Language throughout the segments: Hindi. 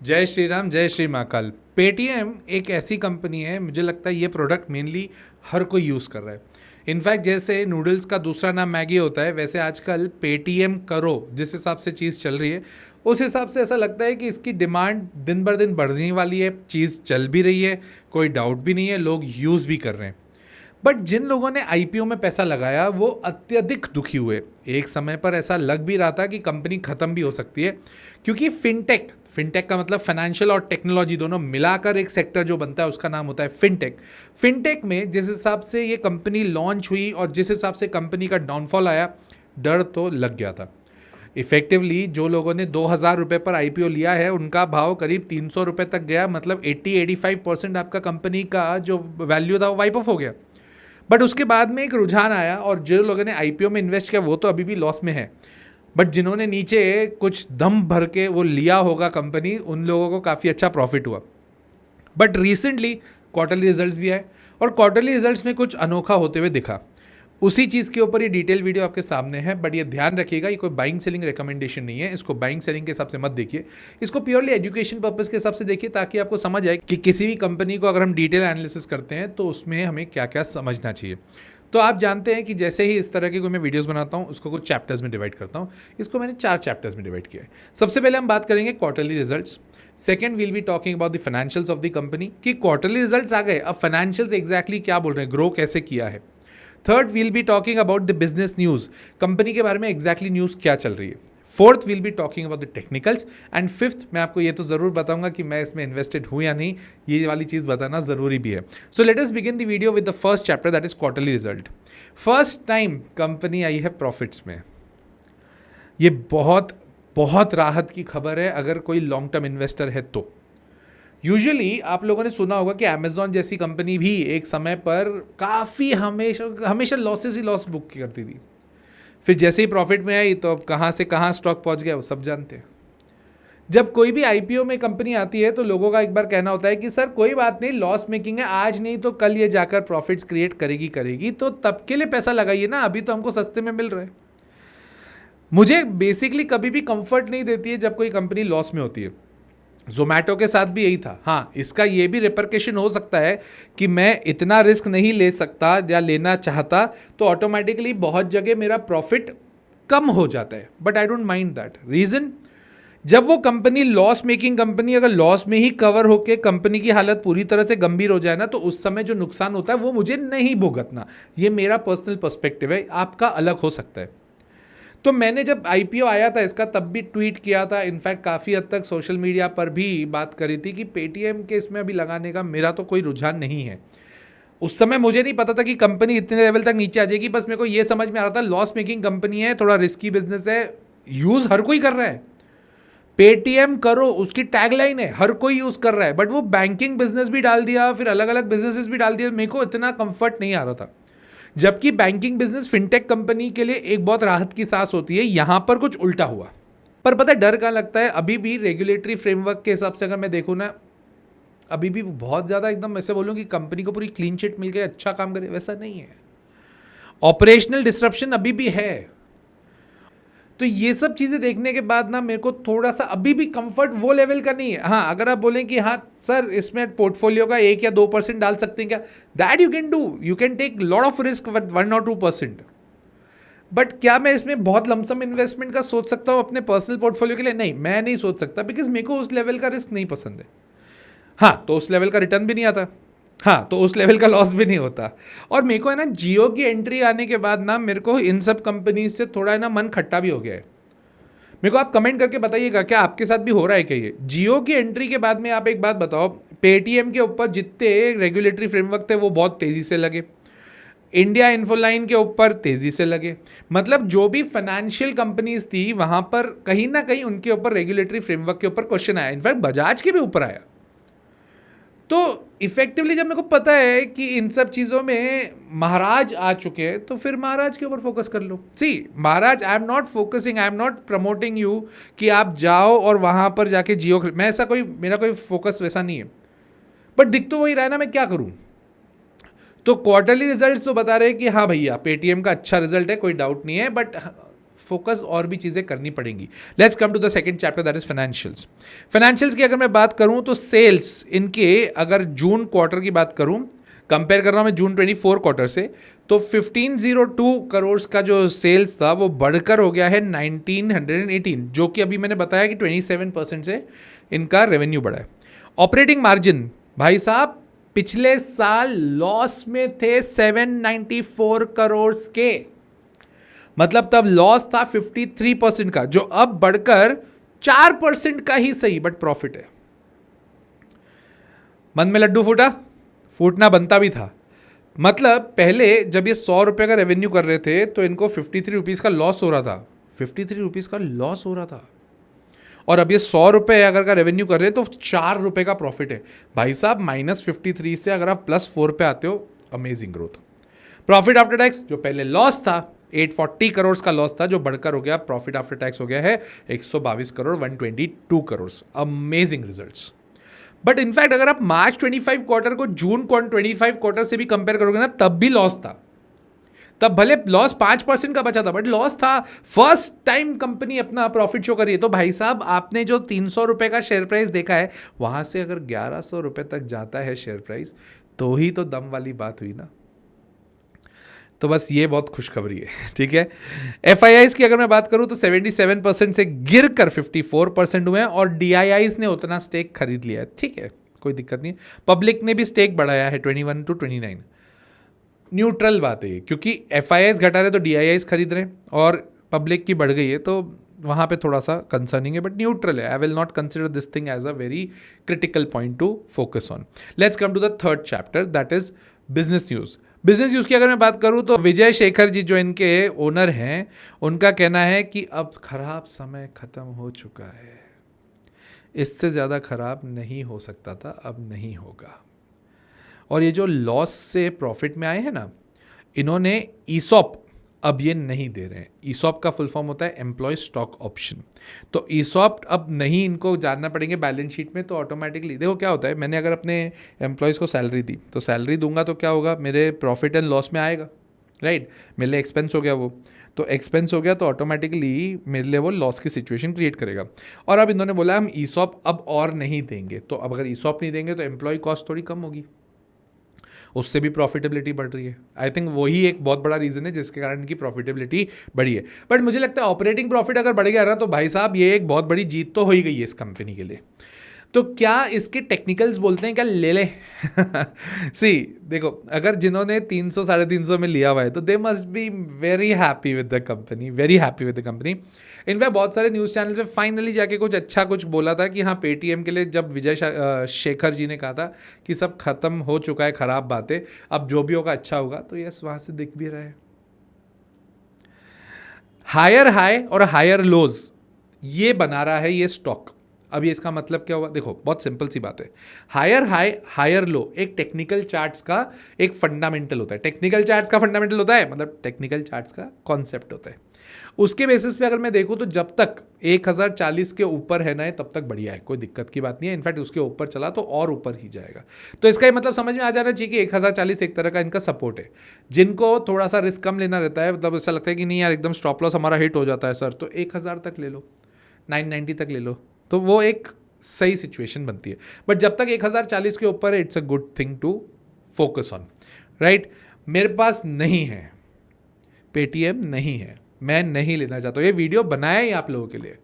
जय श्री राम, जय श्री महाकाल। पेटीएम एक ऐसी कंपनी है, मुझे लगता है ये प्रोडक्ट मेनली हर कोई यूज़ कर रहा है। इनफैक्ट जैसे नूडल्स का दूसरा नाम मैगी होता है, वैसे आजकल पेटीएम करो जिस हिसाब से चीज़ चल रही है, उस हिसाब से ऐसा लगता है कि इसकी डिमांड दिन बर दिन बढ़ने वाली है। चीज़ चल भी रही है, कोई डाउट भी नहीं है, लोग यूज़ भी कर रहे हैं। बट जिन लोगों ने आईपीओ में पैसा लगाया वो अत्यधिक दुखी हुए। एक समय पर ऐसा लग भी रहा था कि कंपनी खत्म भी हो सकती है, क्योंकि फिनटेक फिनटेक का मतलब फाइनेंशियल और टेक्नोलॉजी दोनों मिलाकर एक सेक्टर जो बनता है उसका नाम होता है फिनटेक। फिनटेक में जिस हिसाब से ये कंपनी लॉन्च हुई और जिस हिसाब से कंपनी का डाउनफॉल आया, डर तो लग गया था। इफेक्टिवली जो लोगों ने 2,000 रुपये पर आईपीओ लिया है उनका भाव करीब 300 रुपये तक गया, मतलब 80-85% आपका कंपनी का जो वैल्यू था वो वाइप ऑफ हो गया। बट उसके बाद में एक रुझान आया और जो लोगों ने आईपीओ में इन्वेस्ट किया वो तो अभी भी लॉस में है, बट जिन्होंने नीचे कुछ दम भर के वो लिया होगा कंपनी, उन लोगों को काफ़ी अच्छा प्रॉफिट हुआ। बट रिसेंटली क्वार्टरली रिजल्ट्स भी आए और क्वार्टरली रिजल्ट्स में कुछ अनोखा होते हुए दिखा। उसी चीज़ के ऊपर ये डिटेल वीडियो आपके सामने है। बट ये ध्यान रखिएगा, ये कोई बाइंग सेलिंग रिकमेंडेशन नहीं है, इसको बाइंग सेलिंग के हिसाब से मत देखिए, इसको प्योरली एजुकेशन पर्पस के हिसाब से देखिए, ताकि आपको समझ आए कि किसी भी कंपनी को अगर हम डिटेल एनालिसिस करते हैं तो उसमें हमें क्या क्या समझना चाहिए। तो आप जानते हैं कि जैसे ही इस तरह की कोई मैं वीडियोस बनाता हूँ उसको कुछ चैप्टर्स में डिवाइड करता हूँ। इसको मैंने 4 चैप्टर्स में डिवाइड किया है। सबसे पहले हम बात करेंगे quarterly results. Second will be talking about the financials of the company, कि क्वार्टरली रिजल्ट्स आ गए, अब फाइनेंशियल्स एग्जैक्टली क्या बोल रहे हैं, ग्रो कैसे किया है। Third will be talking about the business news, company के बारे में एग्जैक्टली न्यूज़ क्या चल रही है। Fourth will be talking about the technicals and fifth मैं आपको ये तो ज़रूर बताऊंगा कि मैं इसमें इन्वेस्टेड हूँ या नहीं, ये वाली चीज़ बताना ज़रूरी भी है। So let us begin the video with the first chapter, that is quarterly result. First time company आई है प्रॉफिट्स में। ये बहुत बहुत राहत की खबर है अगर कोई लॉन्ग टर्म इन्वेस्टर है तो। यूजुअली आप लोगों ने सुना होगा कि अमेजॉन जैसी कंपनी भी एक समय पर काफ़ी हमेशा हमेशा लॉसेस ही लॉस बुक करती थी, फिर जैसे ही प्रॉफिट में आई तो अब कहाँ से कहाँ स्टॉक पहुँच गया वो सब जानते हैं। जब कोई भी आईपीओ में कंपनी आती है तो लोगों का एक बार कहना होता है कि सर कोई बात नहीं, लॉस मेकिंग है, आज नहीं तो कल ये जाकर प्रॉफिट्स क्रिएट करेगी, तो तब के लिए पैसा लगाइए ना, अभी तो हमको सस्ते में मिल रहा है। मुझे बेसिकली कभी भी कंफर्ट नहीं देती है जब कोई कंपनी लॉस में होती है। जोमैटो के साथ भी यही था। हाँ, इसका ये भी रिपरकेशन हो सकता है कि मैं इतना रिस्क नहीं ले सकता या लेना चाहता, तो ऑटोमेटिकली बहुत जगह मेरा प्रॉफिट कम हो जाता है, but I don't mind that reason. जब वो कंपनी लॉस मेकिंग कंपनी अगर लॉस में ही कवर होकर कंपनी की हालत पूरी तरह से गंभीर हो जाए ना, तो उस समय जो नुकसान होता है वो मुझे नहीं भुगतना। ये मेरा पर्सनल पर्सपेक्टिव है, आपका अलग हो सकता है। तो मैंने जब आईपीओ आया था इसका तब भी ट्वीट किया था, इनफैक्ट काफ़ी हद तक सोशल मीडिया पर भी बात करी थी कि पेटीएम के इसमें अभी लगाने का मेरा तो कोई रुझान नहीं है। उस समय मुझे नहीं पता था कि कंपनी इतने लेवल तक नीचे आ जाएगी, बस मेरे को ये समझ में आ रहा था लॉस मेकिंग कंपनी है, थोड़ा रिस्की बिजनेस है, यूज़ हर कोई कर रहा है। पेटीएम करो उसकी टैगलाइन है, हर कोई यूज़ कर रहा है, बट वो बैंकिंग बिजनेस भी डाल दिया, फिर अलग अलग बिजनेसेस भी डाल दिया, मेरे को इतना कंफर्ट नहीं आ रहा था। जबकि बैंकिंग बिजनेस फिनटेक कंपनी के लिए एक बहुत राहत की सांस होती है, यहां पर कुछ उल्टा हुआ। पर पता है डर कहाँ लगता है, अभी भी रेगुलेटरी फ्रेमवर्क के हिसाब से अगर मैं देखूँ ना, अभी भी बहुत ज़्यादा एकदम ऐसे बोलूँ कि कंपनी को पूरी क्लीन चिट मिल गई, अच्छा काम करे, वैसा नहीं है। ऑपरेशनल डिस्ट्रप्शन अभी भी है। तो ये सब चीज़ें देखने के बाद ना मेरे को थोड़ा सा अभी भी कंफर्ट वो लेवल का नहीं है। हाँ, अगर आप बोलें कि हाँ सर इसमें पोर्टफोलियो का 1 या 2% डाल सकते हैं क्या, that you can do, you can take lot of risk with 1 और 2%। बट क्या मैं इसमें बहुत लमसम इन्वेस्टमेंट का सोच सकता हूँ अपने पर्सनल पोर्टफोलियो के लिए? नहीं, मैं नहीं सोच सकता, बिकॉज मेरे को उस लेवल का रिस्क नहीं पसंद है। हाँ, तो उस लेवल का रिटर्न भी नहीं आता, हाँ तो उस लेवल का लॉस भी नहीं होता। और मेरे को है ना जियो की एंट्री आने के बाद ना मेरे को इन सब कंपनीज से थोड़ा है ना मन खट्टा भी हो गया है। मेरे को आप कमेंट करके बताइएगा क्या आपके साथ भी हो रहा है क्या ये। जियो की एंट्री के बाद में आप एक बात बताओ, पेटीएम के ऊपर जितने रेगुलेटरी फ्रेमवर्क थे वो बहुत तेज़ी से लगे, इंडिया इन्फोलाइन के ऊपर तेज़ी से लगे, मतलब जो भी फाइनेंशियल कंपनीज थी वहाँ पर कहीं ना कहीं उनके ऊपर रेगुलेटरी फ्रेमवर्क के ऊपर क्वेश्चन आया, इनफैक्ट बजाज के भी ऊपर आया। तो इफेक्टिवली जब मेरे को पता है कि इन सब चीज़ों में महाराज आ चुके हैं, तो फिर महाराज के ऊपर फोकस कर लो। सी महाराज, I am not focusing, I am not promoting you कि आप जाओ और वहाँ पर जाके जियो, मैं ऐसा कोई, मेरा कोई फोकस वैसा नहीं है। बट दिख तो वही रहा है ना, मैं क्या करूँ। तो क्वार्टरली रिजल्ट्स तो बता रहे हैं कि हाँ भैया पेटीएम का अच्छा रिजल्ट है, कोई डाउट नहीं है, बट फोकस और भी चीज़ें करनी पड़ेंगी। Let's come to the second chapter, that is financials. Financials की अगर मैं बात करूं तो सेल्स इनके, अगर जून क्वार्टर की बात करूं, कंपेयर कर रहा हूं मैं जून 24 क्वार्टर से, तो 1502 करोड़ का जो सेल्स था वो बढ़कर हो गया है 1918, जो कि अभी मैंने बताया कि 27% से इनका रेवेन्यू बढ़ा है। ऑपरेटिंग मार्जिन भाई साहब पिछले साल लॉस में थे 794 करोड़ के, मतलब तब लॉस था 53% का, जो अब बढ़कर 4% का ही सही बट प्रॉफिट है। मन में लड्डू फूटा, फूटना बनता भी था। मतलब पहले जब ये 100 रुपये का रेवेन्यू कर रहे थे तो इनको 53 रुपीज़ का लॉस हो रहा था, 53 रुपीज़ का लॉस हो रहा था, और अब ये 100 रुपये अगर का रेवेन्यू कर रहे हैं तो 4 रुपये का प्रॉफिट है। भाई साहब -53 से अगर आप +4 पे आते हो, amazing growth. Profit after tax जो पहले लॉस था 840 करोड़ का लॉस था, जो बढ़कर हो गया प्रॉफिट आफ्टर टैक्स हो गया है 122 crore 122 crore. Amazing results. But in fact अगर आप मार्च 25 क्वार्टर को जून 25 क्वार्टर से भी कंपेयर करोगे ना, तब भी लॉस था। तब भले लॉस 5% का बचा था बट लॉस था। फर्स्ट टाइम कंपनी अपना प्रॉफिट शो करी है। तो भाई साहब आपने जो 300 रुपये का शेयर प्राइस देखा है, वहां से अगर 1100 रुपये तक जाता है शेयर प्राइस, तो ही तो दम वाली बात हुई ना। तो बस ये बहुत खुशखबरी है, ठीक है। FIIs की अगर मैं बात करूं तो 77% से गिर कर 54% हुए हैं, और DIIs ने उतना स्टेक खरीद लिया है, ठीक है, कोई दिक्कत नहीं। पब्लिक ने भी स्टेक बढ़ाया है 21 to 29। न्यूट्रल बात है, क्योंकि FIIs घटा रहे तो DIIs खरीद रहे हैं, और पब्लिक की बढ़ गई है, तो वहाँ पे थोड़ा सा कंसर्निंग है, बट न्यूट्रल है। I will not consider this thing as a very critical point to focus on. Let's come to the third chapter, that is business news. Business news की अगर मैं बात करूं तो विजय शेखर जी जो इनके ओनर हैं, उनका कहना है कि अब खराब समय खत्म हो चुका है, इससे ज़्यादा खराब नहीं हो सकता था, अब नहीं होगा। और ये जो लॉस से प्रॉफिट में आए हैं ना, इन्होंने ईसॉप अब ये नहीं दे रहे हैं। ईसॉप का फुल फॉर्म होता है एम्प्लॉय स्टॉक ऑप्शन। तो ईसॉप अब नहीं इनको जानना पड़ेंगे बैलेंस शीट में, तो ऑटोमेटिकली देखो क्या होता है, मैंने अगर अपने एम्प्लॉयज़ को सैलरी दी, तो सैलरी दूंगा तो क्या होगा, मेरे प्रॉफिट एंड लॉस में आएगा, राइट। मेरे लिए एक्सपेंस हो गया वो, तो एक्सपेंस हो गया तो ऑटोमेटिकली मेरे लिए वो लॉस की सिचुएशन क्रिएट करेगा। और अब इन्होंने बोला हम ईसॉप अब और नहीं देंगे, तो अब अगर ईसॉप नहीं देंगे तो एम्प्लॉय कॉस्ट थोड़ी कम होगी, उससे भी प्रॉफिटेबिलिटी बढ़ रही है। आई थिंक वही एक बहुत बड़ा रीज़न है जिसके कारण इनकी प्रॉफिटेबिलिटी बढ़ी है। बट मुझे लगता है ऑपरेटिंग प्रॉफिट अगर बढ़ गया ना, तो भाई साहब ये एक बहुत बड़ी जीत तो हो ही गई है इस कंपनी के लिए। तो क्या इसके टेक्निकल्स बोलते हैं, क्या ले ले सी देखो, अगर जिन्होंने 300 350 में लिया हुआ है तो they must be very happy with the company, very happy with the company. In fact बहुत सारे न्यूज़ चैनल्स में फाइनली जाके कुछ अच्छा कुछ बोला था कि हाँ पेटीएम के लिए, जब विजय शेखर जी ने कहा था कि सब खत्म हो चुका है खराब बातें, अब जो भी होगा अच्छा होगा, तो यस वहाँ से दिख भी रहा है। हायर हाई और हायर लोज ये बना रहा है ये स्टॉक। अब ये इसका मतलब क्या हुआ, देखो बहुत सिंपल सी बात है। हायर हाई हायर लो एक टेक्निकल चार्ट्स का एक फंडामेंटल होता है। टेक्निकल चार्ट्स का फंडामेंटल होता है, मतलब टेक्निकल चार्ट्स का कॉन्सेप्ट होता है। उसके बेसिस पे अगर मैं देखूं तो जब तक 1040 के ऊपर है ना, तब तक बढ़िया है, कोई दिक्कत की बात नहीं है। इनफैक्ट उसके ऊपर चला तो और ऊपर ही जाएगा। तो इसका ये मतलब समझ में आ जाना चाहिए कि 1040 एक तरह का इनका सपोर्ट है। जिनको थोड़ा सा रिस्क कम लेना रहता है, मतलब ऐसा लगता है कि नहीं यार एकदम स्टॉप लॉस हमारा हिट हो जाता है सर, तो 1000 तक ले लो, 990 तक ले लो, तो वो एक सही सिचुएशन बनती है। बट जब तक 1040 के ऊपर है, it's a good thing to focus on, right. मेरे पास नहीं है, पेटीएम नहीं है, मैं नहीं लेना चाहता हूँ। ये वीडियो बनाया ही आप लोगों के लिए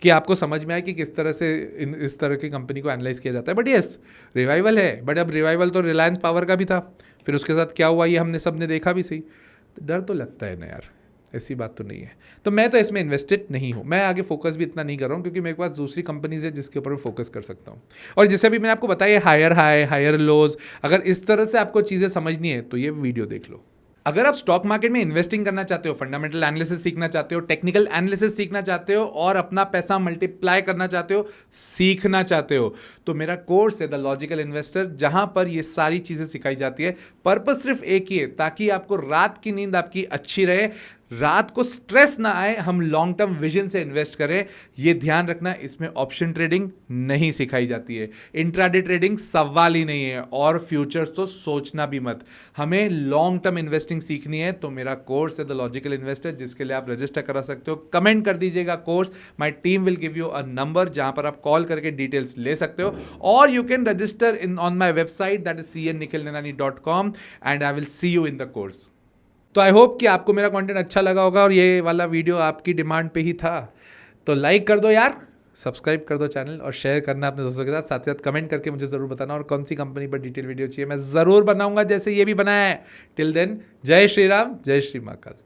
कि आपको समझ में आए कि किस तरह से इस तरह की कंपनी को एनालाइज किया जाता है। बट यस रिवाइवल है, बट अब रिवाइवल तो रिलायंस पावर का भी था, फिर उसके साथ क्या हुआ ये हमने सब ने देखा भी सही। तो डर तो लगता है ना यार, ऐसी बात तो नहीं है। तो मैं तो इसमें इन्वेस्टेड नहीं हूँ, मैं आगे फोकस भी इतना नहीं कर रहा हूँ, क्योंकि मेरे पास दूसरी कंपनीज है जिसके ऊपर मैं फोकस कर सकता हूँ। और जैसे भी मैंने आपको बताया हायर हाई हायर लोज, अगर इस तरह से आपको चीज़ें समझनी है तो ये वीडियो देख लो। अगर आप स्टॉक मार्केट में इन्वेस्टिंग करना चाहते हो, फंडामेंटल एनालिसिस सीखना चाहते हो, टेक्निकल एनालिसिस सीखना चाहते हो, और अपना पैसा मल्टीप्लाई करना चाहते हो, सीखना चाहते हो, तो मेरा कोर्स है द लॉजिकल इन्वेस्टर, जहां पर ये सारी चीज़ें सिखाई जाती है। पर्पस सिर्फ एक ही है, ताकि आपको रात की नींद आपकी अच्छी रहे, रात को स्ट्रेस ना आए, हम लॉन्ग टर्म विजन से इन्वेस्ट करें, ये ध्यान रखना। इसमें ऑप्शन ट्रेडिंग नहीं सिखाई जाती है, इंट्राडे ट्रेडिंग सवाल ही नहीं है, और फ्यूचर्स तो सोचना भी मत। हमें लॉन्ग टर्म इन्वेस्टिंग सीखनी है तो मेरा कोर्स है द लॉजिकल इन्वेस्टर, जिसके लिए आप रजिस्टर करा सकते हो। कमेंट कर दीजिएगा course, my team will give you a number जहां पर आप कॉल करके डिटेल्स ले सकते हो, और you can register in on my website that is cnnikhilnirani.com and I will see you in the course. तो आई होप कि आपको मेरा कंटेंट अच्छा लगा होगा और ये वाला वीडियो आपकी डिमांड पे ही था, तो लाइक कर दो यार, सब्सक्राइब कर दो चैनल, और शेयर करना अपने दोस्तों के साथ। साथ ही साथ कमेंट करके मुझे ज़रूर बताना और कौन सी कंपनी पर डिटेल वीडियो चाहिए, मैं ज़रूर बनाऊंगा जैसे ये भी बनाया है। टिल देन, जय श्री राम, जय श्री महाकाल।